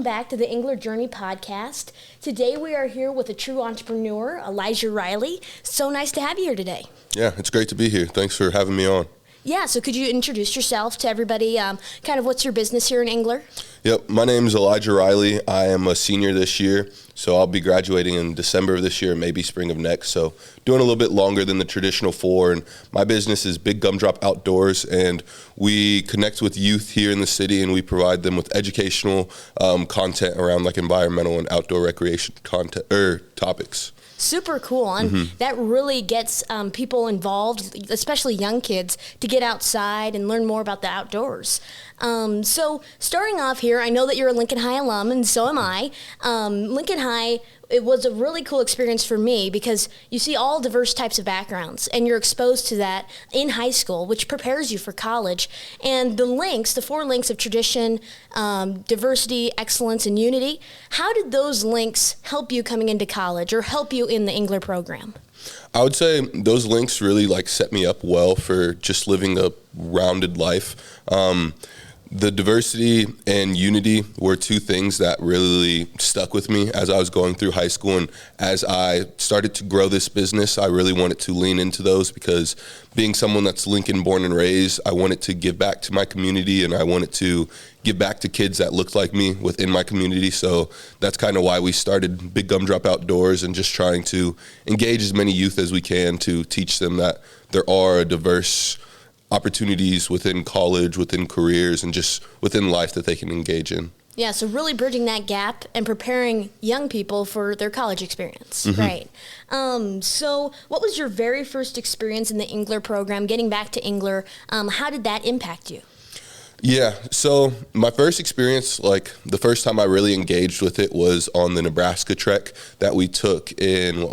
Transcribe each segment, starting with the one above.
welcome back to the Engler Journey podcast. Today we are here with a true entrepreneur, Elijah Riley. So nice to have you here today. Yeah, it's great to be here. Thanks for having me on. Yeah, so could you introduce yourself to everybody? Kind of what's your business here in Engler? Yep, my name is Elijah Riley. I am a senior this year, so I'll be graduating in December of this year, maybe spring of next. So doing a little bit longer than the traditional 4. And my business is Big Gumdrop Outdoors, and we connect with youth here in the city, and we provide them with educational content around like environmental and outdoor recreation content topics. Super cool, and that really gets people involved, especially young kids, to get outside and learn more about the outdoors. So starting off here, I know that you're a Lincoln High alum, and so am I. Lincoln High, it was a really cool experience for me because you see all diverse types of backgrounds, and you're exposed to that in high school, which prepares you for college. And the 4 links of tradition, diversity, excellence, and unity, how did those links help you coming into college or help you in the Engler program? I would say those links really set me up well for just living a rounded life. The diversity and unity were 2 things that really stuck with me as I was going through high school, and as I started to grow this business, I really wanted to lean into those because being someone that's Lincoln born and raised, I wanted to give back to my community, and I wanted to give back to kids that looked like me within my community. So that's kind of why we started Big Gumdrop Outdoors, and just trying to engage as many youth as we can to teach them that there are diverse opportunities within college, within careers, and just within life that they can engage in. Yeah, so really bridging that gap and preparing young people for their college experience. Right. So what was your very first experience in the Engler program, getting back to Engler? How did that impact you? Yeah, so my first experience, the first time I really engaged with it was on the Nebraska trek that we took in,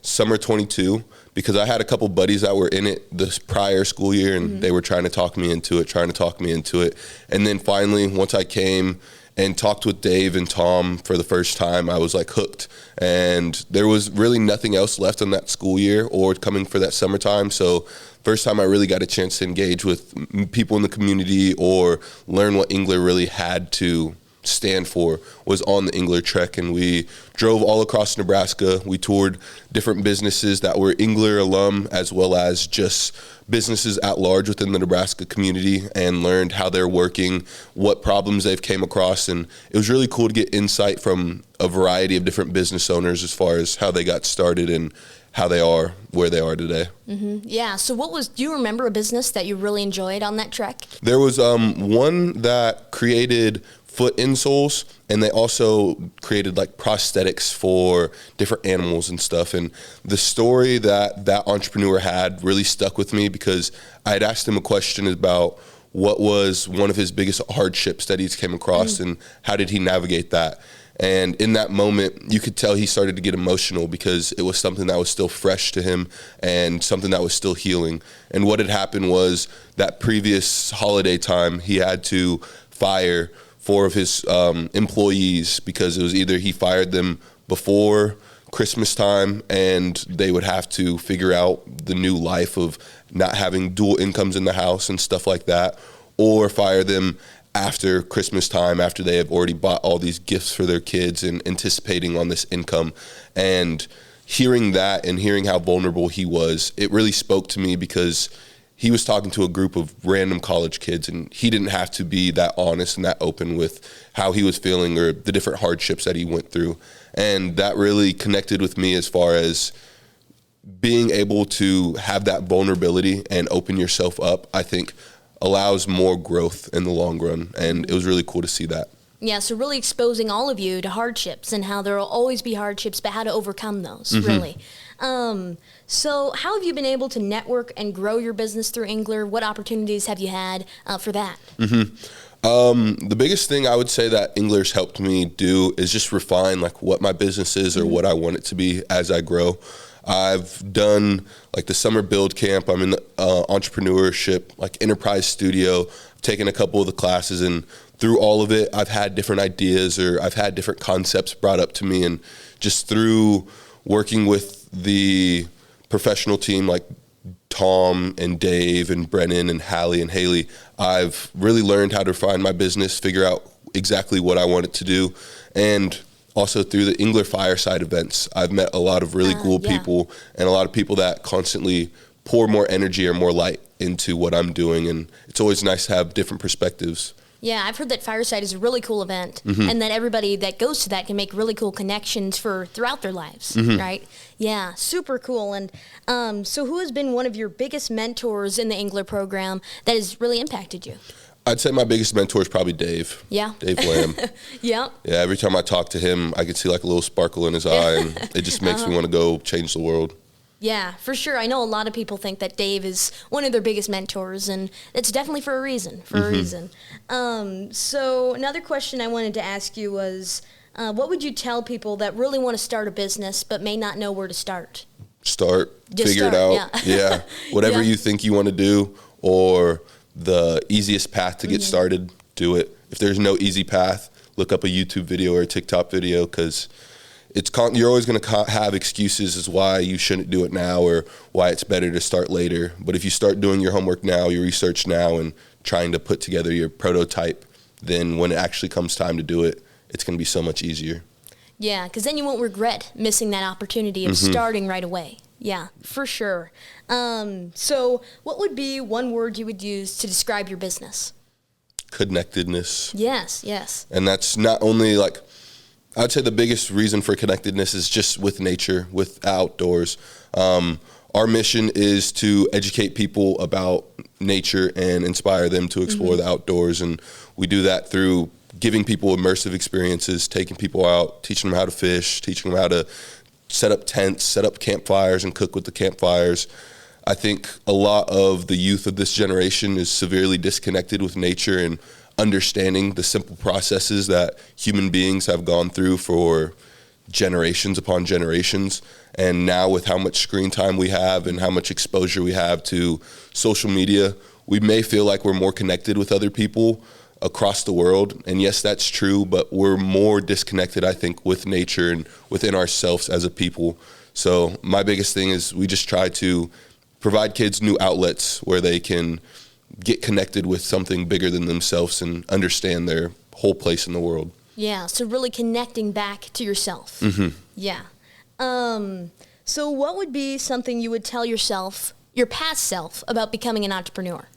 summer 22, because I had a couple buddies that were in it this prior school year, and they were trying to talk me into it. And then finally, once I came and talked with Dave and Tom for the first time, I was hooked. And there was really nothing else left in that school year or coming for that summertime. So first time I really got a chance to engage with people in the community or learn what Engler really had to stand for was on the Engler trek, and we drove all across Nebraska. We toured different businesses that were Engler alum, as well as just businesses at large within the Nebraska community, and learned how they're working, what problems they've came across. And it was really cool to get insight from a variety of different business owners as far as how they got started and how they are where they are today. Yeah, so do you remember a business that you really enjoyed on that trek? There was one that created foot insoles, and they also created prosthetics for different animals and stuff. And the story that entrepreneur had really stuck with me because I had asked him a question about what was one of his biggest hardships that he's came across and how did he navigate that. And in that moment, you could tell he started to get emotional because it was something that was still fresh to him and something that was still healing. And what had happened was that previous holiday time, he had to fire 4 of his employees because it was either he fired them before Christmas time and they would have to figure out the new life of not having dual incomes in the house and stuff like that, or fire them after Christmas time after they have already bought all these gifts for their kids and anticipating on this income. And hearing that and hearing how vulnerable he was, it really spoke to me because he was talking to a group of random college kids, and he didn't have to be that honest and that open with how he was feeling or the different hardships that he went through. And that really connected with me as far as being able to have that vulnerability and open yourself up, I think allows more growth in the long run. And it was really cool to see that. Yeah, so really exposing all of you to hardships and how there will always be hardships, but how to overcome those, really. So how have you been able to network and grow your business through Engler? What opportunities have you had for that? The biggest thing I would say that Engler's helped me do is just refine what my business is or what I want it to be as I grow. I've done the summer build camp. I'm in the entrepreneurship, enterprise studio. I've taken a couple of the classes, and through all of it, I've had different ideas or I've had different concepts brought up to me. And just through working with the professional team like Tom and Dave and Brennan and Hallie and Haley, I've really learned how to refine my business, figure out exactly what I wanted to do. And also through the Engler fireside events, I've met a lot of really cool people and a lot of people that constantly pour more energy or more light into what I'm doing. And it's always nice to have different perspectives. Yeah, I've heard that Fireside is a really cool event, and that everybody that goes to that can make really cool connections throughout their lives, right? Yeah, super cool. And so who has been one of your biggest mentors in the Engler program that has really impacted you? I'd say my biggest mentor is probably Dave. Yeah. Dave Lamb. Yeah. Yeah, every time I talk to him, I can see like a little sparkle in his eye, and it just makes me want to go change the world. Yeah, for sure. I know a lot of people think that Dave is one of their biggest mentors, and it's definitely for a reason, So another question I wanted to ask you was, what would you tell people that really want to start a business but may not know where to start? Figure it out. Yeah. Whatever you think you want to do, or the easiest path to get started, do it. If there's no easy path, look up a YouTube video or a TikTok video, because you're always going to have excuses as why you shouldn't do it now or why it's better to start later. But if you start doing your homework now, your research now, and trying to put together your prototype, then when it actually comes time to do it, it's going to be so much easier. Yeah, because then you won't regret missing that opportunity of starting right away. Yeah, for sure. So what would be one word you would use to describe your business? Connectedness. Yes. And that's not only like, I'd say the biggest reason for connectedness is just with nature, with outdoors. Our mission is to educate people about nature and inspire them to explore the outdoors. And we do that through giving people immersive experiences, taking people out, teaching them how to fish, teaching them how to set up tents, set up campfires, and cook with the campfires. I think a lot of the youth of this generation is severely disconnected with nature and understanding the simple processes that human beings have gone through for generations upon generations. And now with how much screen time we have and how much exposure we have to social media, we may feel like we're more connected with other people across the world. And yes, that's true, but we're more disconnected, I think, with nature and within ourselves as a people. So my biggest thing is we just try to provide kids new outlets where they can get connected with something bigger than themselves and understand their whole place in the world. Yeah, so really connecting back to yourself. Yeah. So what would be something you would tell yourself, your past self, about becoming an entrepreneur?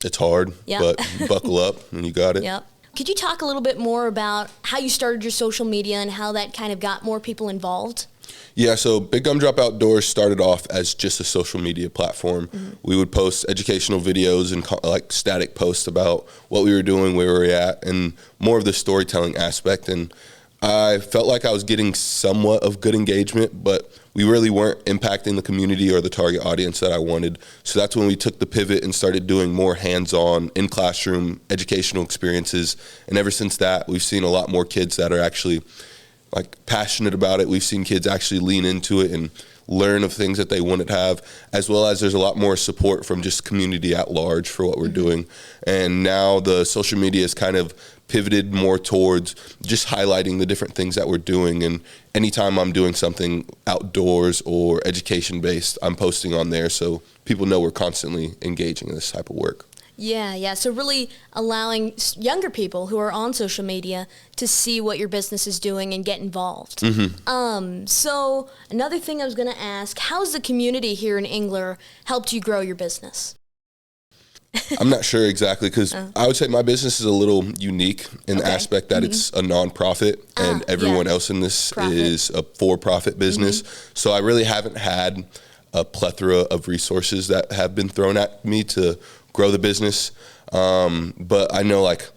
It's hard, but buckle up and you got it. Yep. Could you talk a little bit more about how you started your social media and how that kind of got more people involved? Yeah, so Big Gumdrop Outdoors started off as just a social media platform. We would post educational videos and like static posts about what we were doing, where we were at, and more of the storytelling aspect. And I felt like I was getting somewhat of good engagement, but we really weren't impacting the community or the target audience that I wanted. So that's when we took the pivot and started doing more hands-on, in-classroom educational experiences. And ever since that, we've seen a lot more kids that are actually like passionate about it. We've seen kids actually lean into it and learn of things that they wouldn't have, as well as there's a lot more support from just community at large for what we're doing. And now the social media is kind of pivoted more towards just highlighting the different things that we're doing. And anytime I'm doing something outdoors or education based, I'm posting on there so people know we're constantly engaging in this type of work. Yeah. So really allowing younger people who are on social media to see what your business is doing and get involved. So another thing I was going to ask, how's the community here in Engler helped you grow your business? I'm not sure exactly, because I would say my business is a little unique in the aspect that it's a nonprofit and everyone else in this is a for-profit business. So I really haven't had a plethora of resources that have been thrown at me to grow the business. But I know like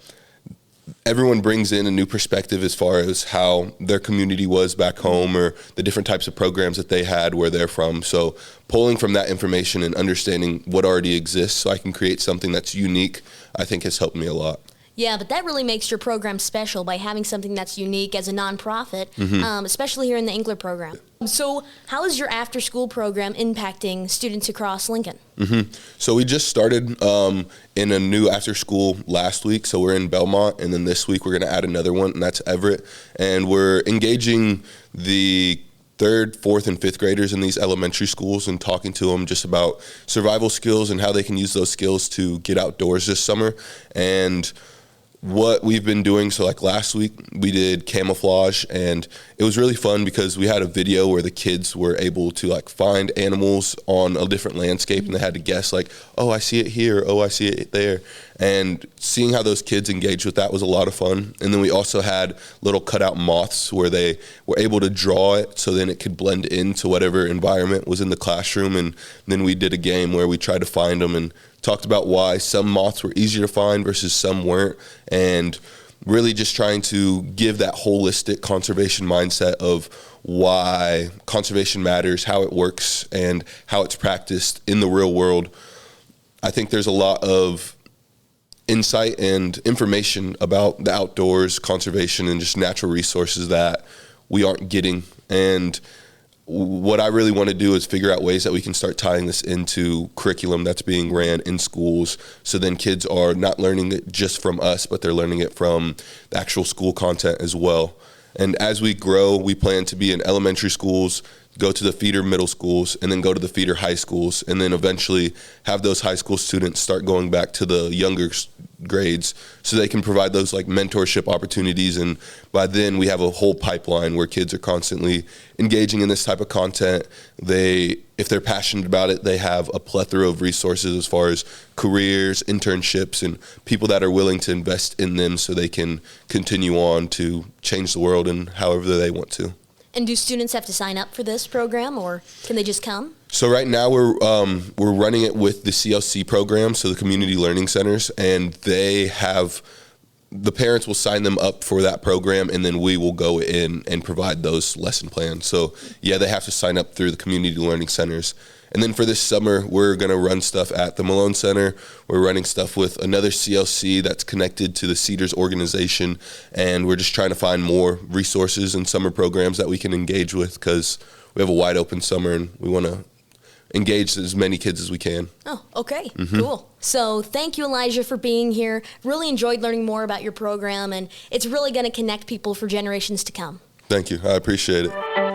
everyone brings in a new perspective as far as how their community was back home or the different types of programs that they had where they're from. So pulling from that information and understanding what already exists so I can create something that's unique, I think has helped me a lot. Yeah, but that really makes your program special by having something that's unique as a nonprofit, especially here in the Engler program. So how is your after-school program impacting students across Lincoln? So we just started in a new after-school last week. So we're in Belmont, and then this week we're going to add another one, and that's Everett. And we're engaging the 3rd, 4th, and 5th graders in these elementary schools and talking to them just about survival skills and how they can use those skills to get outdoors this summer. And what we've been doing, so like last week we did camouflage, and it was really fun because we had a video where the kids were able to like find animals on a different landscape, and they had to guess like, oh, I see it here, oh, I see it there. And seeing how those kids engaged with that was a lot of fun. And then we also had little cutout moths where they were able to draw it so then it could blend into whatever environment was in the classroom. And then we did a game where we tried to find them and talked about why some moths were easier to find versus some weren't, and really just trying to give that holistic conservation mindset of why conservation matters, how it works, and how it's practiced in the real world. I think there's a lot of insight and information about the outdoors, conservation, and just natural resources that we aren't getting. And what I really want to do is figure out ways that we can start tying this into curriculum that's being ran in schools, so then kids are not learning it just from us, but they're learning it from the actual school content as well. And as we grow, we plan to be in elementary schools, go to the feeder middle schools, and then go to the feeder high schools, and then eventually have those high school students start going back to the younger grades so they can provide those like mentorship opportunities. And by then we have a whole pipeline where kids are constantly engaging in this type of content. If they're passionate about it, they have a plethora of resources as far as careers, internships, and people that are willing to invest in them so they can continue on to change the world in however they want to. And do students have to sign up for this program, or can they just come? So right now we're running it with the CLC program, so the community learning centers, and the parents will sign them up for that program, and then we will go in and provide those lesson plans. So yeah, they have to sign up through the community learning centers. And then for this summer, we're going to run stuff at the Malone Center. We're running stuff with another CLC that's connected to the Cedars organization, and we're just trying to find more resources and summer programs that we can engage with, because we have a wide open summer and we want to engage as many kids as we can. Oh, okay. Cool. So thank you, Elijah, for being here. Really enjoyed learning more about your program, and it's really going to connect people for generations to come. Thank you. I appreciate it.